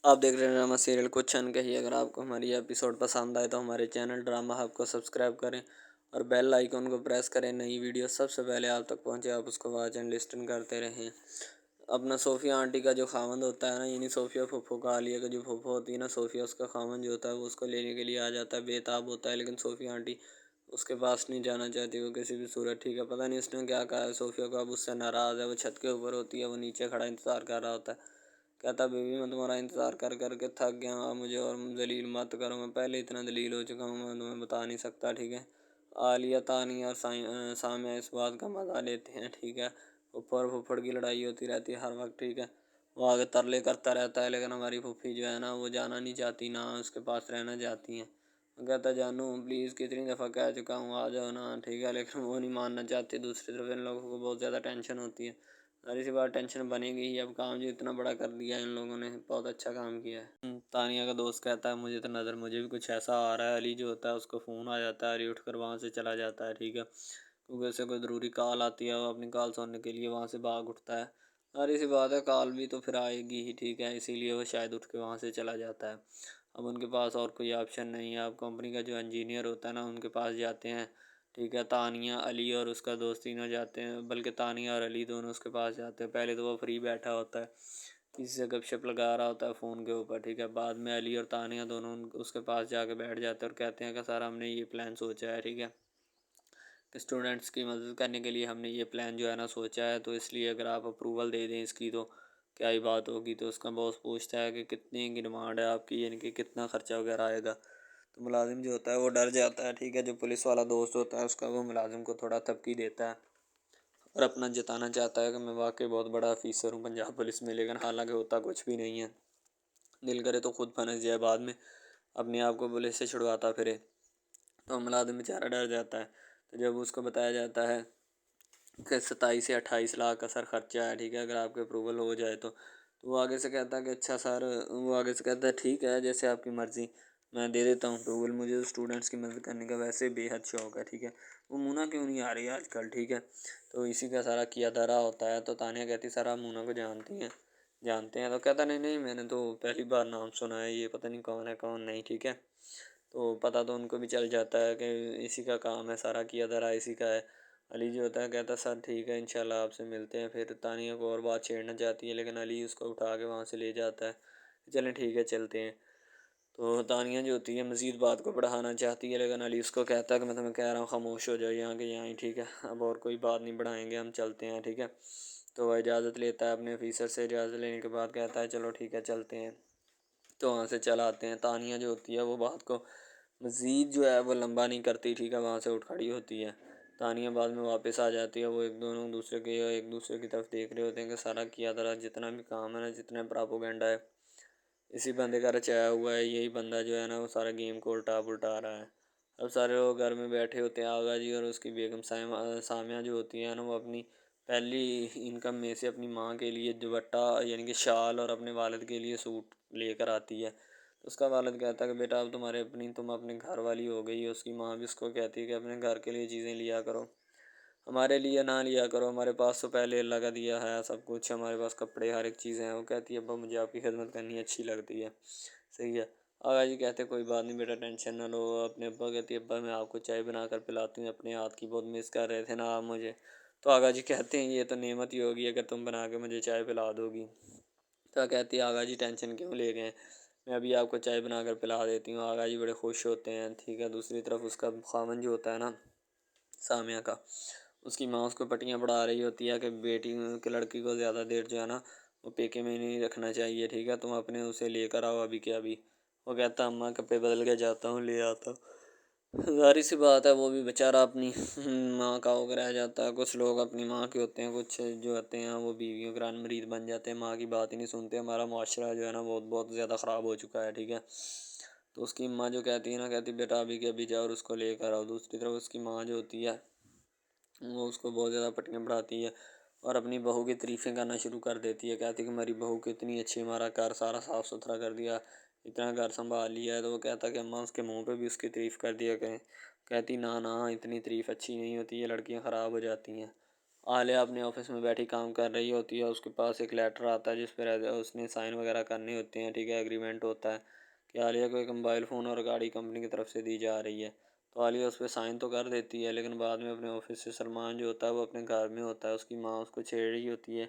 आप देख रहे हैं ड्रामा सीरियल कुछ अनकही। अगर आपको हमारी एपिसोड पसंद आए तो हमारे चैनल ड्रामा हब को सब्सक्राइब करें और बेल आइकन को प्रेस करें। नई वीडियो सबसे पहले आप तक पहुंचे, आप उसको वॉच एंड लिस्टन करते रहें। अपना सोफिया आंटी का जो खामंद होता है ना, यानी सोफिया फुफ्फो का आलिया का जो फुफ्फो होती है ना, सोफिया उसका खामंद जो होता है वो उसको लेने के लिए आ जाता है, बेताब होता है। लेकिन सोफिया आंटी उसके पास नहीं जाना चाहती वो किसी भी सूरत। ठीक है, पता नहीं उसने क्या कहा है सोफिया को, अब उससे नाराज़ है। वो छत के ऊपर होती है, वो नीचे खड़ा इंतज़ार कर रहा होता है। कहता बेबी मैं तुम्हारा इंतज़ार कर कर के थक गया हूँ, मुझे और जलील मत करो, मैं पहले इतना जलील हो चुका हूँ, मैं तुम्हें बता नहीं सकता। ठीक है, आलिया तानिया और सामिया इस बात का मज़ा लेते हैं। ठीक है, फुफ्फड़ फुफ्फड़ की लड़ाई होती रहती है हर वक्त। ठीक है, वो आगे तरले करता रहता है, लेकिन हमारी फूफी जो है ना वो जाना नहीं चाहती, ना उसके पास रहना चाहती हैं। वो कहता जानू प्लीज़ कितनी दफ़ा कह चुका हूँ आ जाओ ना। ठीक है, लेकिन वो नहीं मानना चाहती। दूसरी तरफ इन लोगों को बहुत ज़्यादा टेंशन होती है। ज़ाहिर सी बात टेंशन बनेगी ही, अब काम जो इतना बड़ा कर दिया है इन लोगों ने, बहुत अच्छा काम किया है। तानिया का दोस्त कहता है मुझे तो नज़र मुझे भी कुछ ऐसा आ रहा है। अली जो होता है उसको फ़ोन आ जाता है, अली उठ कर वहाँ से चला जाता है। ठीक है, क्योंकि उसे कोई ज़रूरी कॉल आती है, वो अपनी कॉल सुनने के लिए वहाँ से भाग उठता है। ज़ाहिर सी बात है कॉल भी तो फिर आएगी ही। ठीक है, इसीलिए वो शायद उठ के वहाँ से चला जाता है। अब उनके पास और कोई ऑप्शन नहीं है। अब कंपनी का जो इंजीनियर होता है ना उनके पास जाते हैं। ठीक है, तानिया अली और उसका दोस्त तीनों जाते हैं, बल्कि तानिया और अली दोनों उसके पास जाते हैं। पहले तो वो फ्री बैठा होता है, किसी से गपशप लगा रहा होता है फ़ोन के ऊपर। ठीक है, बाद में अली और तानिया दोनों उसके पास जाके बैठ जाते हैं और कहते हैं कि सर हमने ये प्लान सोचा है। ठीक है, कि स्टूडेंट्स की मदद करने के लिए हमने ये प्लान जो है ना सोचा है, तो इसलिए अगर आप अप्रूवल दे दें इसकी तो क्या ही बात होगी। तो उसका बॉस पूछता है कि कितने की डिमांड है आपकी, यानी कि कितना ख़र्चा वगैरह आएगा। तो मुलाजिम जो होता है वो डर जाता है। ठीक है, जो पुलिस वाला दोस्त होता है उसका वो मुलाजिम को थोड़ा धमकी देता है और अपना जताना चाहता है कि मैं वाकई बहुत बड़ा अफीसर हूँ पंजाब पुलिस में, लेकिन हालांकि होता कुछ भी नहीं है। दिल करे तो खुद फंस जाए, बाद में अपने आप को पुलिस से छुड़वाता फिरे। तो मुलाजिम बेचारा डर जाता है। तो जब उसको बताया जाता है कि 27 से 28 लाख का सर खर्चा है। ठीक है, अगर आपके अप्रूवल हो जाए तो वो आगे से कहता है कि अच्छा सर, वो आगे से कहता है ठीक है जैसे आपकी मर्ज़ी, मैं दे देता हूँ अप्रूवल, मुझे तो स्टूडेंट्स की मदद करने का वैसे बेहद शौक है। ठीक है, वो मुना क्यों नहीं आ रही है आजकल। ठीक है, तो इसी का सारा किया धरा होता है। तो तानिया कहती सर आप मुना को जानती हैं, जानते हैं? तो कहता नहीं नहीं मैंने तो पहली बार नाम सुना है, ये पता नहीं कौन है कौन नहीं। ठीक है, तो पता तो उनको भी चल जाता है कि इसी का काम है, सारा किया धरा इसी का है। अली जो होता है कहता सर ठीक है इंशाल्लाह आपसे मिलते हैं। फिर तानिया को और बात छेड़ना चाहती है, लेकिन अली उसको उठा के वहाँ से ले जाता है। चलें ठीक है चलते हैं। तो तानिया जो होती है मज़ीद बात को बढ़ाना चाहती है, लेकिन अली उसको कहता है कि मैं तुम्हें कह रहा हूँ खामोश हो जाओ यहाँ के यहाँ ही। ठीक है, अब और कोई बात नहीं बढ़ाएंगे, हम चलते हैं। ठीक है, तो वह इजाज़त लेता है अपने ऑफिसर से। इजाज़त लेने के बाद कहता है चलो ठीक है चलते हैं। तो वहाँ से चला आते हैं। तानिया जो होती है वो बात को मज़ीद जो है वो लंबा नहीं करती। ठीक है, वहाँ से उठ खड़ी होती है। तानिया बाद में वापस आ जाती है। वो एक दूसरे की तरफ देख रहे होते हैं कि सारा किया धरा जितना भी काम है ना, जितना प्रोपोगंडा है, इसी बंदे का रचाया हुआ है। यही बंदा जो है ना वो सारा गेम को उल्टा पुल्टा रहा है। अब सारे लोग घर में बैठे होते हैं। आगा जी और उसकी बेगम सामिया जो होती है ना वो अपनी पहली इनकम में से अपनी माँ के लिए दुपट्टा यानी कि शाल और अपने वालिद के लिए सूट लेकर आती है। तो उसका वालिद कहता है कि बेटा अब तुम अपने घर वाली हो गई है। उसकी माँ भी उसको कहती है कि अपने घर के लिए चीज़ें लिया करो, हमारे लिए ना लिया करो, हमारे पास तो पहले अल्लाह का दिया है सब कुछ, हमारे पास कपड़े हर एक चीज़ें हैं। वो कहती है अब्बा मुझे आपकी खिदमत करनी अच्छी लगती है। सही है। आगा जी कहते कोई बात नहीं बेटा टेंशन ना लो। अपने अब्बा कहती है अब्बा मैं आपको चाय बना कर पिलाती हूँ, अपने हाथ की बहुत मिस कर रहे थे ना आप मुझे। तो आगा जी कहते हैं ये तो नेमत ही होगी अगर तुम बना के मुझे चाय पिला दोगी। तो कहती है आगा जी टेंशन क्यों ले गए, मैं अभी आपको चाय बना कर पिला देती हूँ। आगा जी बड़े खुश होते हैं। ठीक है, दूसरी तरफ उसका खामन जो होता है ना सामिया का, उसकी माँ उसको पट्टियाँ पढ़ा रही होती है कि बेटी के लड़की को ज़्यादा देर जो है ना वो पेके में नहीं रखना चाहिए। ठीक है, तुम अपने उसे लेकर आओ अभी के अभी। वो कहता अम्मा कपड़े बदल के जाता हूँ ले आता हूँ। ज़ाहिर सी बात है वो भी बेचारा अपनी माँ का होकर रह जाता है। कुछ लोग अपनी माँ के होते हैं, कुछ जो होते हैं वो बीवियों के मरीद बन जाते हैं, माँ की बात ही नहीं सुनते। हमारा माशरा जो है ना बहुत बहुत ज़्यादा ख़राब हो चुका है। ठीक है, तो उसकी माँ जो कहती है ना, कहती बेटा अभी के अभी जाओ और उसको लेकर आओ। दूसरी तरफ उसकी माँ जो होती है वो उसको बहुत ज़्यादा पट्टियाँ पढ़ाती है और अपनी बहू की तारीफ़ें करना शुरू कर देती है। कहती है कि मेरी बहू कितनी अच्छी, हमारा घर सारा साफ़ सुथरा कर दिया, इतना घर संभाल लिया है। तो वो कहता है कि अम्मा उसके मुंह पे भी उसकी तारीफ़ कर दिया करें। कहती ना ना इतनी तारीफ़ अच्छी नहीं होती, ये लड़कियां ख़राब हो जाती हैं। आलिया अपने ऑफिस में बैठी काम कर रही होती है, उसके पास एक लेटर आता है जिस पर उसने साइन वगैरह करने होते हैं, ठीक है। एग्रीमेंट होता है कि आलिया को एक मोबाइल फ़ोन और गाड़ी कंपनी की तरफ से दी जा रही है। तो आलिया उस पर साइन तो कर देती है, लेकिन बाद में अपने ऑफिस से सलमान जो होता है वो अपने घर में होता है। उसकी माँ उसको छेड़ रही होती है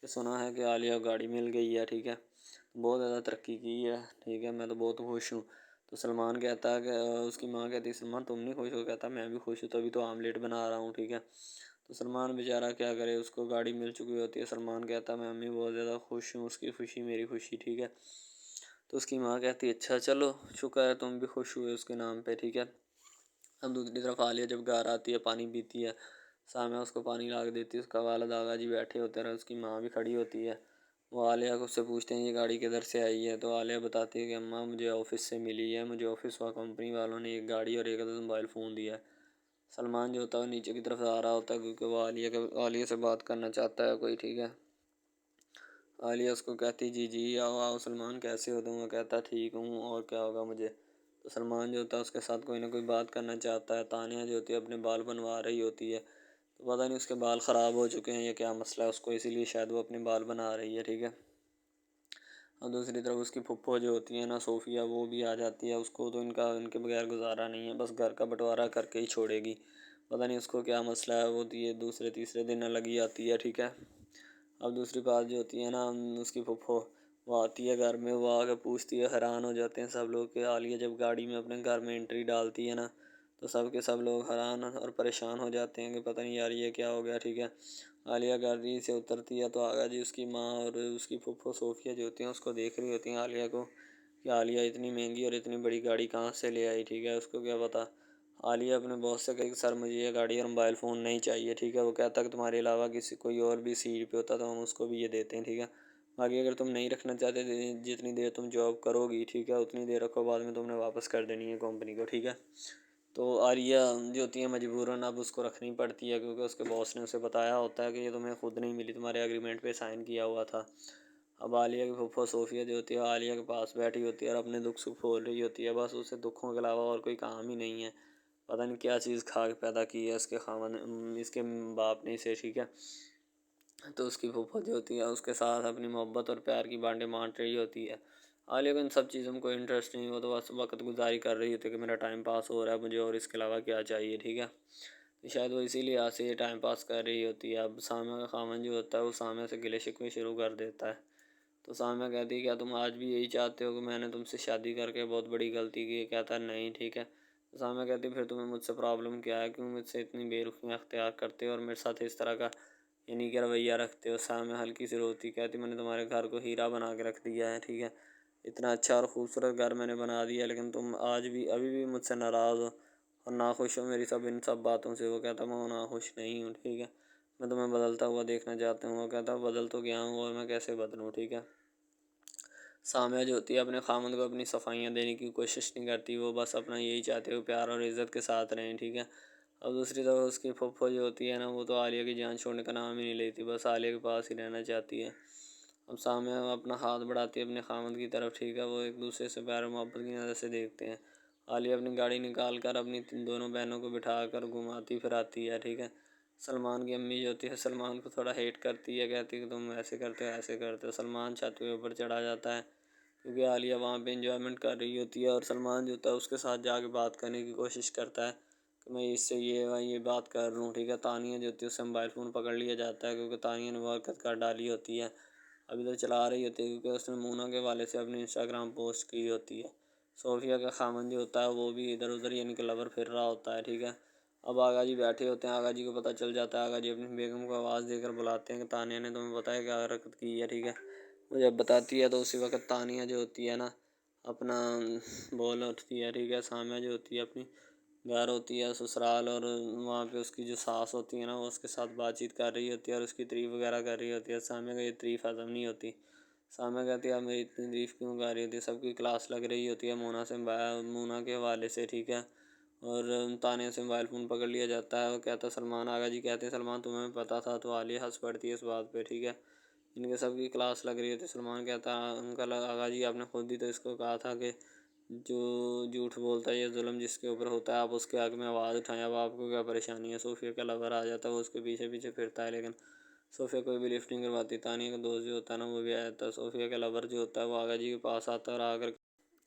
कि सुना है कि आलिया को गाड़ी मिल गई है, ठीक है, बहुत ज़्यादा तरक्की की है, ठीक है, मैं तो बहुत खुश हूँ। तो सलमान कहता है कि उसकी माँ कहती है सलमान तुम नहीं खुश हो, कहता मैं भी खुश हूँ, तभी तो आमलेट बना रहा हूँ, ठीक है। तो सलमान बेचारा क्या करे, उसको गाड़ी मिल चुकी होती है। सलमान कहता है मैं अम्मी बहुत ज़्यादा खुश हूँ, उसकी खुशी मेरी खुशी, ठीक है। तो उसकी माँ कहती है अच्छा चलो, शुक्र है तुम भी खुश हुए उसके नाम पे, ठीक है। अब दूसरी तरफ आलिया जब घर आती है पानी पीती है, सामने उसको पानी ला के देती है। उसका वालिद आगा जी बैठे होते हैं, उसकी माँ भी खड़ी होती है। वो आलिया को उससे पूछते हैं ये गाड़ी किधर से आई है। तो आलिया बताती है कि अम्मा मुझे ऑफिस से मिली है, मुझे ऑफिस व कंपनी वालों ने एक गाड़ी और एक मोबाइल फ़ोन दिया है। सलमान जो होता है वो नीचे की तरफ आ रहा होता है क्योंकि वो आलिया से बात करना चाहता है कोई, ठीक है। आलिया उसको कहती जी जी आओ आओ सलमान कैसे हो तुम, वो कहता ठीक हूँ और क्या होगा मुझे। तो सलमान जो होता है उसके साथ कोई ना कोई बात करना चाहता है। तानिया जो होती है अपने बाल बनवा रही होती है, तो पता नहीं उसके बाल ख़राब हो चुके हैं या क्या मसला है उसको, इसीलिए शायद वो अपने बाल बना रही है, ठीक है। और दूसरी तरफ उसकी फुप्पो जो होती है ना सोफ़िया, वो भी आ जाती है। उसको तो इनके बगैर गुजारा नहीं है, बस घर का बंटवारा करके ही छोड़ेगी। पता नहीं उसको क्या मसला है, वो ये दूसरे तीसरे दिन अलग ही आती है, ठीक है। अब दूसरी बात जो होती है ना, उसकी फुप्पो वो आती है घर में, वो आकर पूछती है, हैरान हो जाते हैं सब लोग कि आलिया जब गाड़ी में अपने घर में एंट्री डालती है ना, तो सब के सब लोग हैरान और परेशान हो जाते हैं कि पता नहीं यार ये क्या हो गया, ठीक है। आलिया गाड़ी से उतरती है तो आगा जी उसकी माँ और उसकी फुप्पो सोफिया जो होती हैं उसको देख रही होती हैं आलिया को कि आलिया इतनी महंगी और इतनी बड़ी गाड़ी कहाँ से ले आई, ठीक है, उसको क्या पता। आलिया अपने बॉस से कही सर मुझे ये गाड़ी और मोबाइल फ़ोन नहीं चाहिए, ठीक है। वो कहता कि तुम्हारे अलावा किसी कोई और भी सीट पे होता तो हम उसको भी ये देते हैं, ठीक है। बाकी अगर तुम नहीं रखना चाहते जितनी देर तुम जॉब करोगी, ठीक है, उतनी देर रखो, बाद में तुमने वापस कर देनी है कंपनी को, ठीक है। तो आलिया जो होती है मजबूरन अब उसको रखनी पड़ती है क्योंकि उसके बॉस ने उसे बताया होता है कि ये तुम्हें खुद नहीं मिली, तुम्हारे एग्रीमेंट पे साइन किया हुआ था। अब आलिया की फुफ्फो सोफिया जो होती है आलिया के पास बैठी होती है और अपने दुख सुख बोल रही होती है, बस उसे दुखों के अलावा और कोई काम ही नहीं है। पता नहीं क्या चीज़ खा के पैदा की है इसके बाप ने इसे, ठीक है। तो उसकी फूफा जो होती है उसके साथ अपनी मोहब्बत और प्यार की बातें बांट रही होती है। आलिया को इन सब चीज़ों में कोई इंटरेस्ट नहीं, वो तो बस वक्त गुजारी कर रही होती है कि मेरा टाइम पास हो रहा है मुझे और इसके अलावा क्या चाहिए, ठीक है। तो शायद वो इसीलिए आज से ये टाइम पास कर रही होती है। अब सामिया का खामन जो होता है वो सामिया से गिले शिकवे शुरू कर देता है। तो सामिया कहती है क्या तुम आज भी यही चाहते हो कि मैंने तुमसे शादी करके बहुत बड़ी गलती की है, कहता है नहीं, ठीक है। तो सामिया कहती है फिर तुम्हें मुझसे प्रॉब्लम क्या है, क्यों मुझसे इतनी बेरुखियाँ अख्तियार करते हो और मेरे साथ इस तरह का यानी कि रवैया रखते हो। सामिया हल्की सी रोती कहती मैंने तुम्हारे घर को हीरा बना के रख दिया है, ठीक है, इतना अच्छा और ख़ूबसूरत घर मैंने बना दिया, लेकिन तुम आज भी अभी भी मुझसे नाराज़ हो और नाखुश हो मेरी इन सब बातों से। वो कहता मैं नाखुश नहीं हूँ, ठीक है, मैं तुम्हें बदलता हुआ देखना चाहता हूँ। वो कहता बदल तो गया हूँ और मैं कैसे बदलूँ, ठीक है। सामिया जो होती है अपने खामद को अपनी सफाइयाँ देने की कोशिश नहीं करती, वो बस अपना यही चाहते हो प्यार और इज़्ज़त के साथ रहें, ठीक है। अब दूसरी तरफ उसकी फुफ्फो जो होती है ना, वो तो आलिया की जान छोड़ने का नाम ही नहीं लेती, बस आलिया के पास ही रहना चाहती है। अब सामिया अपना हाथ बढ़ाती है अपने खामद की तरफ, ठीक है, वो एक दूसरे से प्यार और मोहब्बत की नज़र से देखते हैं। आलिया अपनी गाड़ी निकाल कर अपनी दोनों बहनों को बिठा कर घुमाती फिराती है, ठीक है। सलमान की अम्मी जो होती है सलमान को थोड़ा हेट करती है, कहती है कि तुम ऐसे करते हो ऐसे करते हो। सलमान छत के ऊपर चढ़ा जाता है क्योंकि आलिया वहाँ पे इंजॉयमेंट कर रही होती है और सलमान जो होता है उसके साथ जाके बात करने की कोशिश करता है कि मैं इससे ये बात कर लूँ, ठीक है। तानिया जो होती है उससे मोबाइल फ़ोन पकड़ लिया जाता है क्योंकि तानिया ने वो हरकत कर डाली होती है। अब इधर चला रही होती है क्योंकि उसने मूना के वाले से अपनी इंस्टाग्राम पोस्ट की होती है। सोफिया का खामन जो होता है वो भी इधर उधर यानी कि लवर फिर रहा होता है, ठीक है। अब आगा जी बैठे होते हैं, आगा जी को पता चल जाता है, आगा जी अपनी बेगम को आवाज़ देकर बुलाते हैं कि तानिया ने तुम्हें बताया क्या हरकत की है, ठीक है। वो जब बताती है तो उसी वक्त तानिया जो होती है ना अपना बोल उठती है, ठीक है। सामिया जो होती है अपनी घर होती है ससुराल और वहाँ पे उसकी जो सास होती है ना वो उसके साथ बातचीत कर रही होती है और उसकी तारीफ़ वगैरह कर रही होती है। सामिया का ये तारीफ़ हज़म नहीं होती। सामिया कहती है आप मेरी इतनी तारीफ़ क्यों कर रही होती है, सबकी क्लास लग रही होती है मोना के हवाले से, ठीक है। और तानिया से मोबाइल फ़ोन पकड़ लिया जाता है। वो कहता है सलमान आगा जी कहते हैं सलमान तुम्हें पता था, तो आलिया हंस पड़ती है इस बात पे, ठीक है। इनके सबकी क्लास लग रही होती है। सलमान कहता है अंकल आगा जी आपने खुद ही तो इसको कहा था कि जो झूठ बोलता है या जुल्म जिसके ऊपर होता है, आप उसके हक में आवाज़ उठाएं। अब आपको क्या परेशानी है? सोफिया का लवर आ जाता है, वो उसके पीछे पीछे फिरता है, लेकिन सोफिया कोई भी लिफ्ट नहीं करवाती। तानिया का दोस्त जो होता है ना, वो भी आ जाता है। सोफिया का लवर जो होता है वो आगा जी के पास आता है, और आकर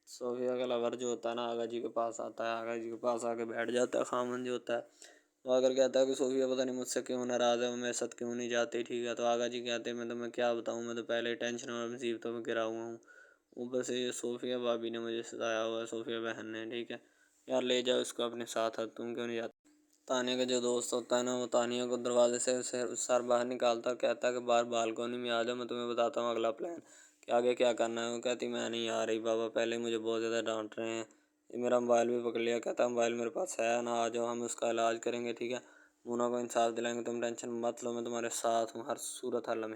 सोफिया का लवर जो होता है ना, आगा जी के पास आता है। आगा जी के पास आके बैठ जाता है। खामन जो होता है वो आकर कहता है कि सोफिया पता नहीं मुझसे क्यों नाराज़ है, वो मेरे साथ क्यों नहीं जाती, ठीक है। तो आगा जी कहते हैं मैं तुम्हें क्या बताऊँ, मैं तो पहले ही टेंशन और मुसीबतों में घिरा हुआ हूँ, ऊपर से ये सोफिया भाभी ने मुझे सताया हुआ है, सोफिया बहन ने, ठीक है। यार ले जाओ इसको अपने साथ, है तुम क्यों नहीं जाते? तानिया का जो दोस्त होता है ना, वो तानिया को दरवाजे से सर बाहर निकालता है, कहता है कि बाहर बालकोनी में आ जाओ, मैं तुम्हें बताता हूँ अगला प्लान कि आगे क्या करना है। वो कहती मैं नहीं आ रही बाबा, पहले मुझे बहुत ज़्यादा डांट रहे हैं, ये मेरा मोबाइल भी पकड़ लिया। कहता मोबाइल मेरे पास है ना, आ जाओ हम उसका इलाज करेंगे, ठीक है। मोना को इंसाफ दिलाएंगे, तुम टेंशन मत लो, मैं तुम्हारे साथ हूँ हर सूरत हाल में।